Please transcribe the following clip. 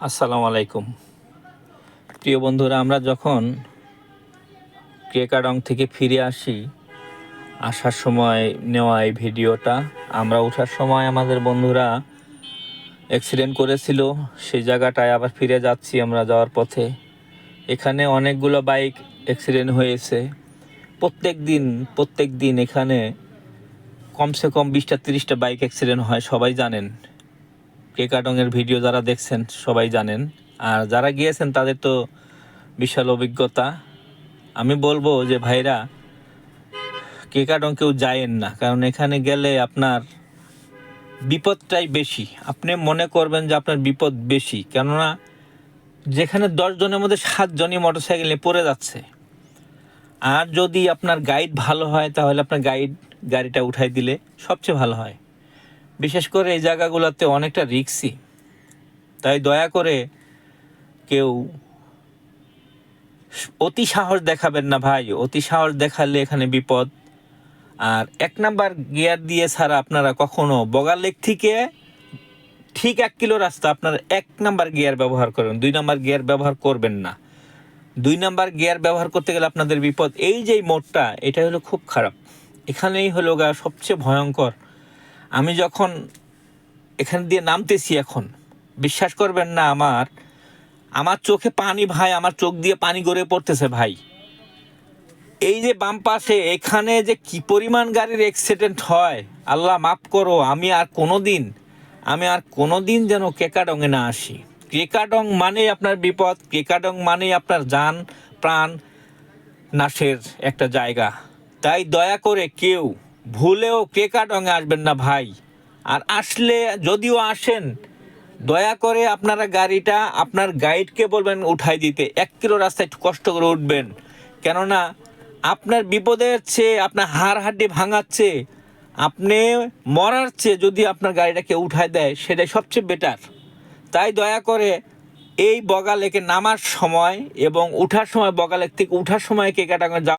আসসালামু আলাইকুম। প্রিয় বন্ধুরা, আমরা যখন কেকাডং থেকে ফিরে আসার সময় নেওয়া এই ভিডিওটা, আমরা ওঠার সময় আমাদের বন্ধুরা অ্যাক্সিডেন্ট করেছিল। সেই জায়গাটায় আবার ফিরে যাচ্ছি আমরা যাওয়ার পথে। এখানে অনেকগুলো বাইক অ্যাক্সিডেন্ট হয়েছে। প্রত্যেক দিন এখানে কমসে কম 20-30টা বাইক অ্যাক্সিডেন্ট হয়, সবাই জানেন। কেকাডংয়ের ভিডিও যারা দেখছেন সবাই জানেন, আর যারা গিয়েছেন তাদের তো বিশাল অভিজ্ঞতা। আমি বলবো যে ভাইরা, কেকাডং কেউ যায়েন না, কারণ এখানে গেলে আপনার বিপদটাই বেশি। আপনি মনে করবেন যে আপনার বিপদ বেশি, কেননা যেখানে 10 জনের মধ্যে 7 জনই মোটরসাইকেল নিয়ে পড়ে যাচ্ছে। আর যদি আপনার গাইড ভালো হয় তাহলে আপনার গাড়িটা উঠাই দিলে সবচেয়ে ভালো হয়। বিশেষ করে এই জায়গাগুলোতে অনেকটা রিস্কি, তাই দয়া করে কেউ অতি সাহস দেখাবেন না ভাই। অতি সাহস দেখালে এখানে বিপদ। আর 1 নাম্বার গিয়ার দিয়ে ছাড়া আপনারা কখনো বগালেক থেকে ঠিক 1 কিলো রাস্তা আপনারা 1 নাম্বার গিয়ার ব্যবহার করবেন, 2 নাম্বার গিয়ার ব্যবহার করবেন না। 2 নাম্বার গিয়ার ব্যবহার করতে গেলে আপনাদের বিপদ। এই যে মোড়টা, এটা হলো খুব খারাপ। এখানেই হলো সবচেয়ে ভয়ঙ্কর। আমি যখন এখান দিয়ে নামতেছি এখন, বিশ্বাস করবেন না, আমার চোখে পানি ভাই, আমার চোখ দিয়ে পানি গড়িয়ে পড়তেছে ভাই। এই যে বাম পাশে এখানে যে কি পরিমাণ গাড়ির অ্যাক্সিডেন্ট হয়, আল্লাহ মাফ করো। আমি আর কোনোদিন যেন কেকাডংয়ে না আসি। কেকাডং মানেই আপনার বিপদ, কেকাডং মানেই আপনার জান প্রাণ নাশের একটা জায়গা। তাই দয়া করে কেউ ভুলেও কেকাডংয়ে আসবেন না ভাই। আর আসলে, যদিও আসেন, দয়া করে আপনারা গাড়িটা আপনার গাইডকে বলবেন উঠাই দিতে। 1 কিলো রাস্তায় একটু কষ্ট করে উঠবেন, কেননা আপনার বিপদের চেয়ে, আপনার হাড় হাড্ডি ভাঙাচ্ছে, আপনি মরার চেয়ে যদি আপনার গাড়িটাকে উঠায় দেয় সেটাই সবচেয়ে বেটার। তাই দয়া করে এই বগালেকে নামার সময় এবং উঠার সময়, বগালেক থেকে উঠার সময় কেকাডাঙ্গা